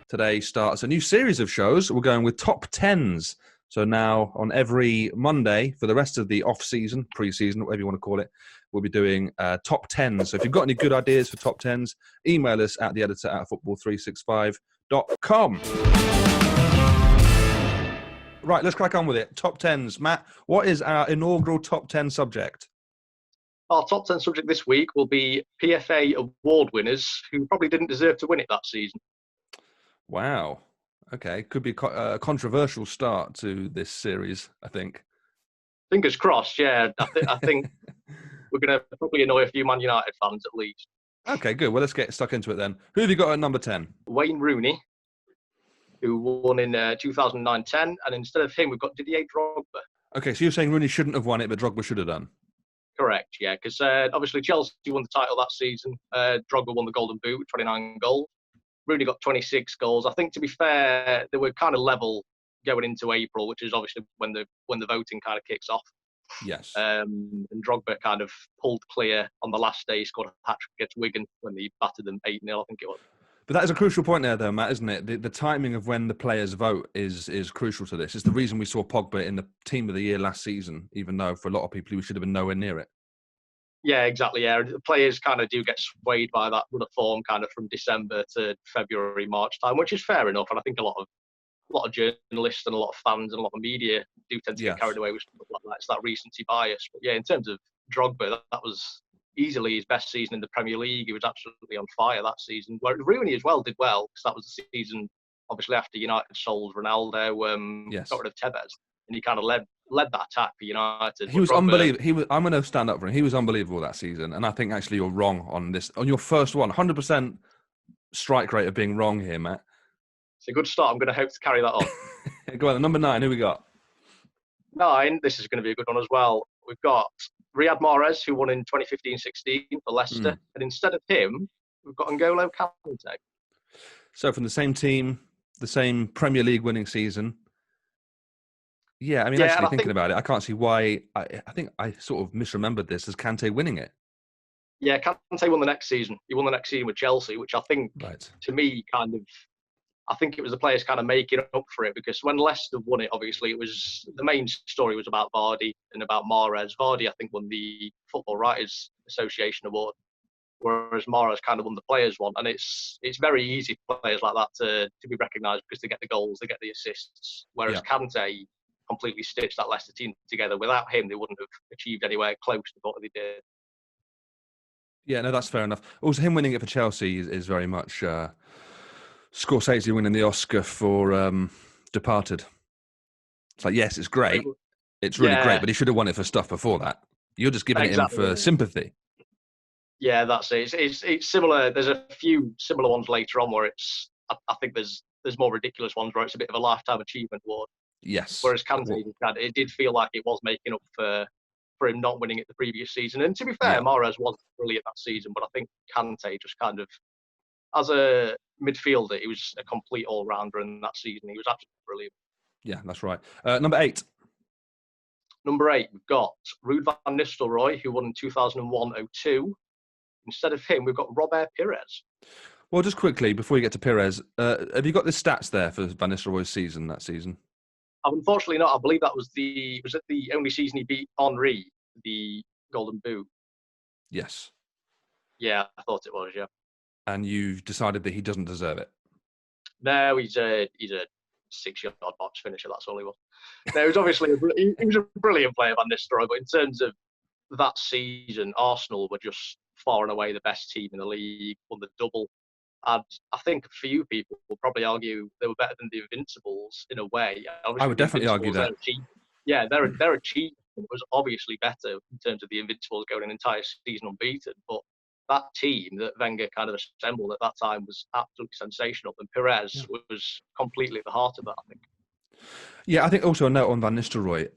today starts a new series of shows. We're going with top 10s. So now on every Monday for the rest of the off-season, pre-season, whatever you want to call it, we'll be doing top 10s. So if you've got any good ideas for top 10s, email us at theeditor@football365.com. Right, let's crack on with it. Top 10s. Matt, what is our inaugural top 10 subject? Our top 10 subject this week will be PFA award winners who probably didn't deserve to win it that season. Wow. Okay, could be a controversial start to this series, I think. Fingers crossed, yeah. I think we're going to probably annoy a few Man United fans at least. Okay, good. Well, let's get stuck into it then. Who have you got at number 10? Wayne Rooney, who won in 2009-10, and instead of him, we've got Didier Drogba. Okay, so you're saying Rooney shouldn't have won it, but Drogba should have done? Correct, yeah, because obviously Chelsea won the title that season. Drogba won the Golden Boot with 29 goals. Rooney got 26 goals. I think, to be fair, they were kind of level going into April, which is obviously when the voting kind of kicks off. Yes. And Drogba kind of pulled clear on the last day. He scored a hat-trick against Wigan when they battered them 8-0, I think it was. But that is a crucial point there, though, Matt, isn't it? The timing of when the players vote is crucial to this. It's the reason we saw Pogba in the Team of the Year last season, even though for a lot of people he should have been nowhere near it. Yeah, exactly. Yeah, the players kind of do get swayed by that run of form, kind of from December to February, March time, which is fair enough. And I think a lot of journalists and a lot of fans and a lot of media do tend to get carried away with stuff like that. It's that recency bias. But yeah, in terms of Drogba, that was easily his best season in the Premier League. He was absolutely on fire that season. Where Rooney as well did well, because that was the season, obviously, after United sold Ronaldo, got rid of Tevez, and he kind of led that attack for United. He was unbelievable. I'm going to stand up for him. He was unbelievable that season, and I think actually you're wrong on this. On your first one, 100% strike rate of being wrong here, Matt. It's a good start. I'm going to hope to carry that on. Go on, number 9. Who we got? 9. This is going to be a good one as well. We've got Riyad Mahrez, who won in 2015-16 for Leicester, and instead of him, we've got N'Golo Kante. So from the same team, the same Premier League winning season. Yeah, I mean, actually thinking about it, I can't see why. I think I sort of misremembered this as Kante winning it. Yeah, Kante won the next season. He won the next season with Chelsea, which I think, to me, I think it was the players kind of making up for it, because when Leicester won it, obviously, it was the main story was about Vardy and about Mahrez. Vardy, I think, won the Football Writers Association award, whereas Mahrez kind of won the players one. And it's very easy for players like that to be recognised because they get the goals, they get the assists, whereas Kante completely stitched that Leicester team together. Without him, they wouldn't have achieved anywhere close to what they did. Yeah, no, that's fair enough. Also, him winning it for Chelsea is very much Scorsese winning the Oscar for Departed. It's like, yes, it's great. It's really great, but he should have won it for stuff before that. You're just giving it him for sympathy. Yeah, that's it. It's similar. There's a few similar ones later on where I think there's more ridiculous ones where it's a bit of a lifetime achievement award. Yes. Whereas Kante, it did feel like it was making up for him not winning it the previous season. And to be fair, Mahrez was brilliant that season, but I think Kante just kind of, as a midfielder, he was a complete all-rounder in that season. He was absolutely brilliant. Yeah, that's right. Number 8. Number 8, we've got Ruud van Nistelrooy, who won in 2001-02. Instead of him, we've got Robert Pires. Well, just quickly, before you get to Pires, have you got the stats there for Van Nistelrooy's season, that season? Unfortunately not. I believe that was the only season he beat Henry, the Golden Boot. Yes. Yeah, I thought it was, yeah. And you've decided that he doesn't deserve it? No, he's a 6-yard box finisher, that's all he was. No, he was obviously he was a brilliant player, Van Nistelrooy, but in terms of that season, Arsenal were just far and away the best team in the league, won the double. And I think a few people will probably argue they were better than the Invincibles in a way. Obviously, I would definitely argue that. They're a cheat. It was obviously better in terms of the Invincibles going an entire season unbeaten. But that team that Wenger kind of assembled at that time was absolutely sensational. And Pires was completely at the heart of that, I think. Yeah, I think also a note on Van Nistelrooy.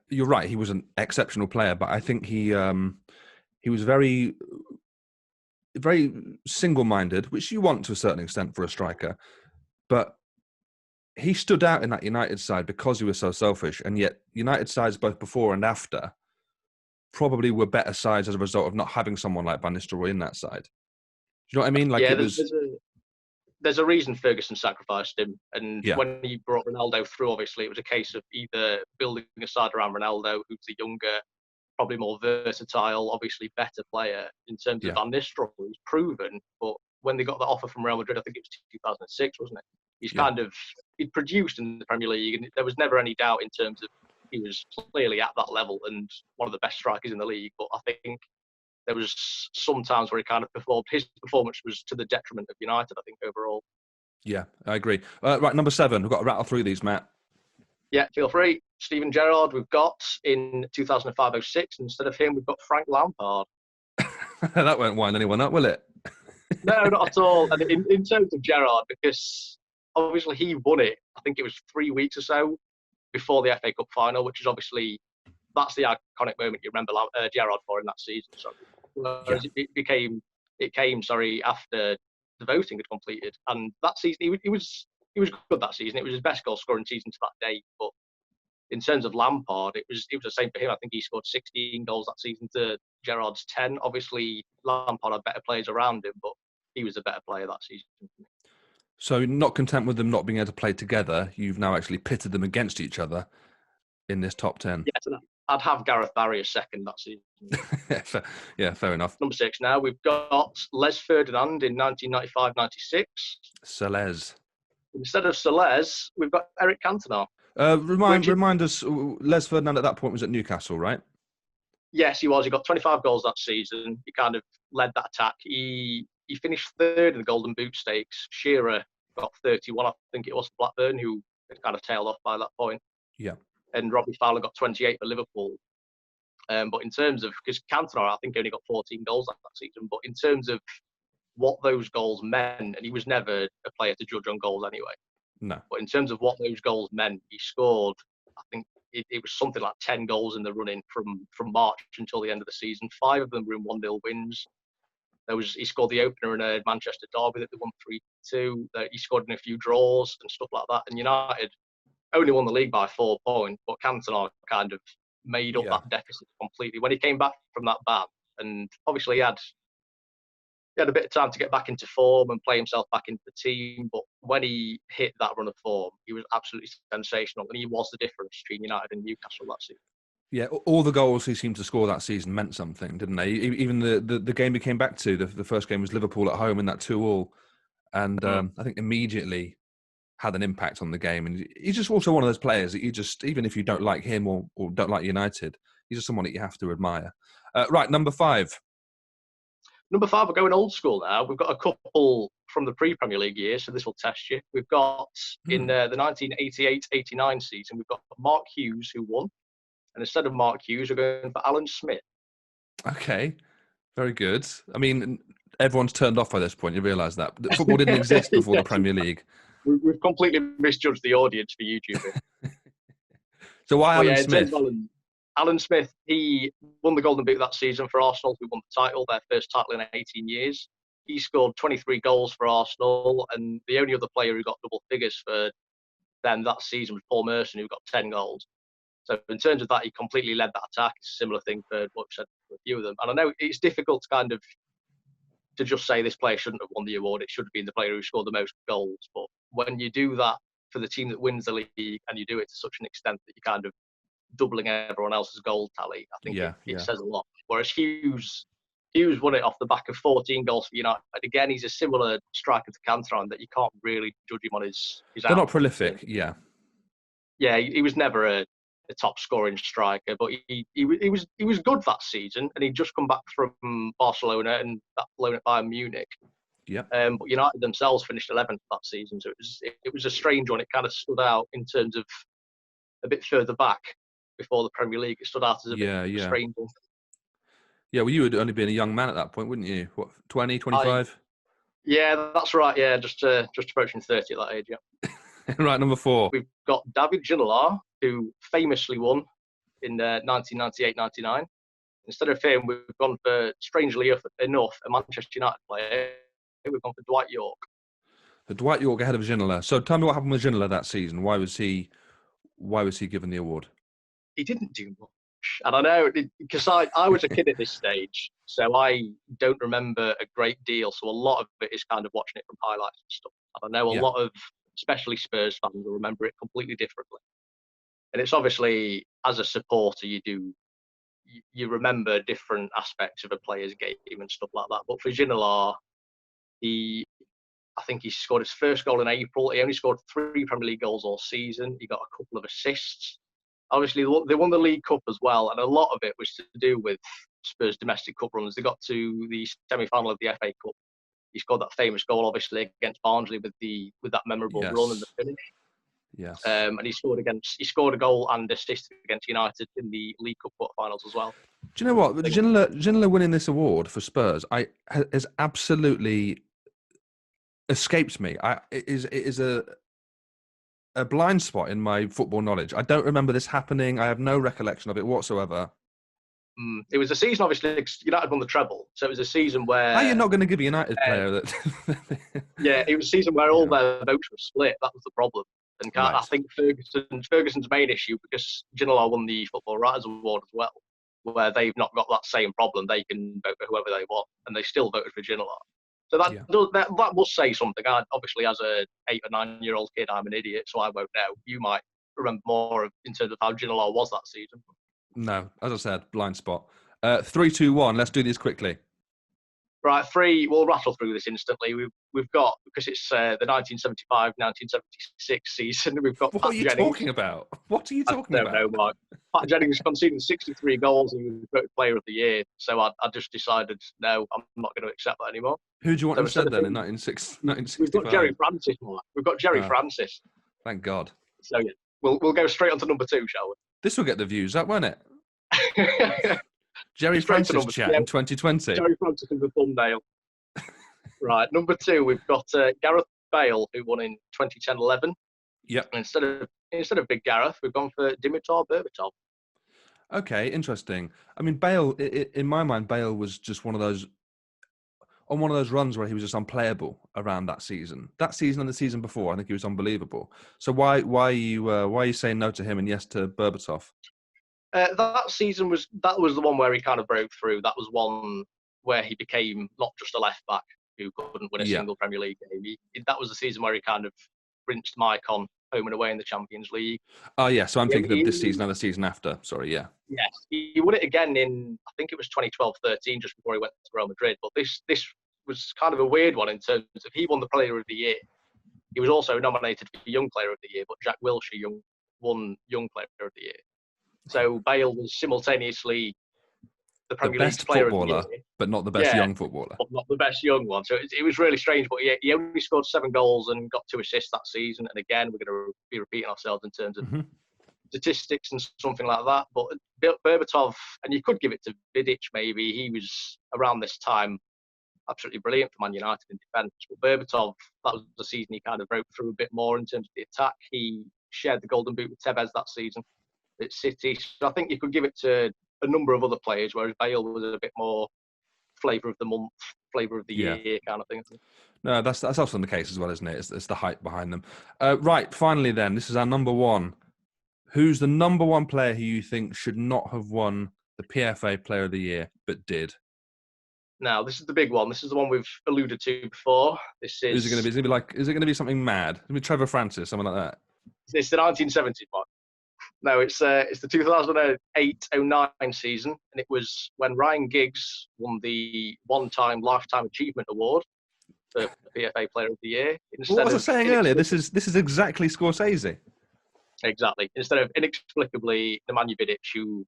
You're right, he was an exceptional player, but I think he was very single-minded, which you want to a certain extent for a striker. But he stood out in that United side because he was so selfish. And yet United sides, both before and after, probably were better sides as a result of not having someone like Van Nistelrooy in that side. Do you know what I mean? Like, there's a reason Ferguson sacrificed him. And when he brought Ronaldo through, obviously, it was a case of either building a side around Ronaldo, who's the younger, probably more versatile, obviously better player in terms of Van Nistelrooy, who's proven. But when they got the offer from Real Madrid, I think it was 2006, wasn't it? He'd produced in the Premier League, and there was never any doubt in terms of he was clearly at that level and one of the best strikers in the league. But I think there was some times where he kind of performed. His performance was to the detriment of United, I think, overall. Yeah, I agree. Right, number 7. We've got to rattle through these, Matt. Yeah, feel free. Steven Gerrard, we've got in 2005-06. Instead of him, we've got Frank Lampard. That won't wind anyone up, will it? No, not at all. And in terms of Gerrard, because obviously he won it, I think it was 3 weeks or so before the FA Cup final, which is obviously, that's the iconic moment you remember Gerrard for in that season. So it came after the voting had completed, and that season he was good that season. It was his best goal scoring season to that date. But in terms of Lampard, it was the same for him. I think he scored 16 goals that season to Gerrard's 10. Obviously, Lampard had better players around him, but he was a better player that season. So, not content with them not being able to play together, you've now actually pitted them against each other in this top 10. Yes, I'd have Gareth Barry as second that season. Yeah, fair enough. Number 6 now, we've got Les Ferdinand in 1995-96. Celez. Instead of Celez, we've got Eric Cantona. Remind us, Les Ferdinand at that point was at Newcastle, right? Yes, he was. He got 25 goals that season. He kind of led that attack. He finished third in the Golden Boot Stakes. Shearer got 31, I think it was, for Blackburn, who had kind of tailed off by that point. Yeah. And Robbie Fowler got 28 for Liverpool. But in terms of, because Cantona, I think, only got 14 goals that season, but in terms of what those goals meant, and he was never a player to judge on goals anyway. No. But in terms of what those goals meant, he scored, I think it was something like 10 goals in the running from March until the end of the season. 5 of them were in 1-0 wins. He scored the opener in a Manchester derby that they won 3-2. He scored in a few draws and stuff like that. And United only won the league by 4 points, but Cantona kind of made up that deficit completely. When he came back from that ban, and obviously he had a bit of time to get back into form and play himself back into the team, but when he hit that run of form, he was absolutely sensational, and he was the difference between United and Newcastle that season. Yeah, all the goals he seemed to score that season meant something, didn't they? Even the game he came back to, the first game was Liverpool at home in that 2-2, and I think immediately had an impact on the game. And he's just also one of those players that you just, even if you don't like him or don't like United, he's just someone that you have to admire. Right, number 5. Number 5, we're going old school now. We've got a couple from the pre-Premier League years, so this will test you. We've got, in the 1988-89 season, we've got Mark Hughes, who won. And instead of Mark Hughes, we're going for Alan Smith. Okay, very good. I mean, everyone's turned off by this point. You realise that. Football didn't exist before the Premier League. We've completely misjudged the audience for YouTube. So why Alan Smith? Alan Smith, he won the Golden Boot that season for Arsenal, who won the title, their first title in 18 years. He scored 23 goals for Arsenal, and the only other player who got double figures for them that season was Paul Merson, who got 10 goals. So in terms of that, he completely led that attack. It's a similar thing for what we said for a few of them. And I know it's difficult to just say this player shouldn't have won the award. It should have been the player who scored the most goals. But when you do that for the team that wins the league, and you do it to such an extent that you're kind of doubling everyone else's goal tally, I think it says a lot. Whereas Hughes won it off the back of 14 goals for United. Again, he's a similar striker to Cantona, that you can't really judge him on his They're not prolific, yeah. Yeah, he was never a top scoring striker, but he was good that season, and he'd just come back from Barcelona and that loan at Bayern Munich. Yeah. But United themselves finished 11th that season, so it was a strange one. It kind of stood out in terms of a bit further back before the Premier League. It stood out as a bit of a strange one. Yeah, well, you would only been a young man at that point, wouldn't you? What, 20, 25? Yeah, that's right. Yeah, just approaching 30 at that age. Yeah. Right, number 4. We've got David Ginola, who famously won in 1998-99. Instead of him, we've gone for, strangely enough, a Manchester United player. We've gone for Dwight York. The Dwight York ahead of Ginola. So tell me what happened with Ginola that season. Why was he given the award? He didn't do much. And I know, because I was a kid at this stage, so I don't remember a great deal. So a lot of it is kind of watching it from highlights and stuff. And I know a lot of, especially Spurs fans, will remember it completely differently. And it's obviously, as a supporter, you remember different aspects of a player's game and stuff like that. But for Ginola, I think he scored his first goal in April. He only scored 3 Premier League goals all season. He got a couple of assists. Obviously, they won the League Cup as well, and a lot of it was to do with Spurs' domestic cup runs. They got to the semi-final of the FA Cup. He scored that famous goal, obviously, against Barnsley with that memorable run and the finish. Yes. And he scored a goal and assist against United in the League Cup quarterfinals as well. Do you know what? Ginola winning this award for Spurs has absolutely escaped me. It is a blind spot in my football knowledge. I don't remember this happening. I have no recollection of it whatsoever. It was a season, obviously, United won the treble. So it was a season where... How are you not going to give a United player that... Yeah, it was a season where all their votes were split. That was the problem. And I think Ferguson's main issue, because Ginola won the Football Writers Award as well, where they've not got that same problem. They can vote for whoever they want, and they still voted for Ginola. So that must say something. Obviously, as a 8 or 9-year-old kid, I'm an idiot, so I won't know. You might remember more in terms of how Ginola was that season. No, as I said, blind spot. 3, 2, 1. Let's do these quickly. Right, 3. We'll rattle through this instantly. We've got, because it's the 1975-1976 season. We've got. What are you talking about? What are you talking about? I don't know, Mark. Pat Jennings conceded 63 goals and he was the Player of the Year. So I just decided, no, I'm not going to accept that anymore. Who do you want instead then in 1965? We've got Jerry Francis, Mark. We've got Jerry Francis. Thank God. So yeah, we'll go straight on to number 2, shall we? This will get the views up, won't it? Jerry Francis chat in 2020. Jerry Francis is the thumbnail. Right, number 2, we've got Gareth Bale, who won in 2010-11. Yep. Instead of Big Gareth, we've gone for Dimitar Berbatov. Okay, interesting. I mean, Bale, in my mind, Bale was just one of those runs where he was just unplayable around that season. That season and the season before, I think he was unbelievable. So why are you saying no to him and yes to Berbatov? That season was the one where he kind of broke through. That was one where he became not just a left back who couldn't win a single Premier League game. That was the season where he kind of rinsed Maicon home and away in the Champions League. Oh yeah, so I'm thinking of this season and the season after. Sorry, yeah. Yes, he won it again in, I think it was 2012-13, just before he went to Real Madrid. But this was kind of a weird one in terms of he won the Player of the Year. He was also nominated for Young Player of the Year, but Jack Wilshere won Young Player of the Year. So Bale was simultaneously the Premier League player footballer, of the year, but not the best young footballer. But not the best young one. So it was really strange. But he only scored 7 goals and got 2 assists that season. And again, we're going to be repeating ourselves in terms of statistics and something like that. But Berbatov, and you could give it to Vidic maybe. He was around this time absolutely brilliant for Man United in defence. But Berbatov, that was the season he kind of broke through a bit more in terms of the attack. He shared the Golden Boot with Tevez that season at City. So I think you could give it to a number of other players, whereas Bale was a bit more flavour of the month, flavour of the year kind of thing. No, that's often the case as well, isn't it? It's the hype behind them. Right, finally then, this is our number 1. Who's the number 1 player who you think should not have won the PFA Player of the Year, but did? Now, this is the big one. This is the one we've alluded to before. This is... Is it going to be something mad? Is it going to be Trevor Francis, someone like that? It's the 1970s one. No, it's the 2008-09 season, and it was when Ryan Giggs won the one-time Lifetime Achievement Award for PFA Player of the Year. What was I saying earlier? This is exactly Scorsese. Exactly. Instead of inexplicably Nemanja Vidic, who,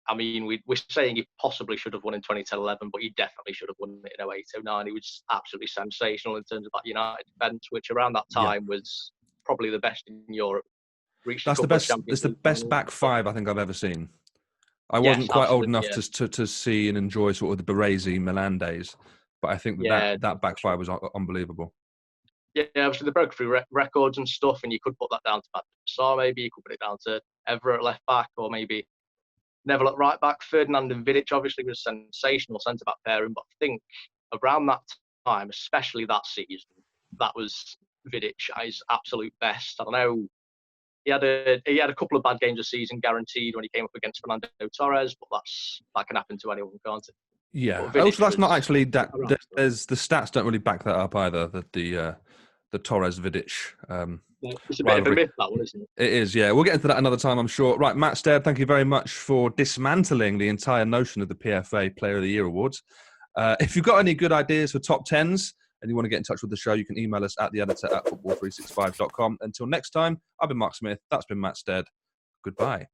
I mean, we're saying he possibly should have won in 2010-11, but he definitely should have won it in 08-09. He was absolutely sensational in terms of that United defence, which around that time was probably the best in Europe. That's the best. It's the best back 5 I think I've ever seen. I wasn't quite old enough to see and enjoy sort of the Baresi Milan days, but I think that back 5 was unbelievable. Yeah, obviously they broke through records and stuff, and you could put that down to Saar, maybe you could put it down to Everett at left back, or maybe Neville at right back. Ferdinand and Vidic obviously was a sensational centre back pairing, but I think around that time, especially that season, that was Vidic at his absolute best. I don't know he had a couple of bad games this season guaranteed when he came up against Fernando Torres, but that can happen to anyone, can't it? Yeah. Also, that's not actually that. There's the stats don't really back that up either. That the Torres Vidic. It's a bit of a myth, that one, isn't it? It is, yeah. We'll get into that another time, I'm sure. Right, Matt Stead, thank you very much for dismantling the entire notion of the PFA Player of the Year awards. If you've got any good ideas for top 10s and you want to get in touch with the show, you can email us at theeditor@football365.com. Until next time, I've been Mark Smith. That's been Matt Stead. Goodbye.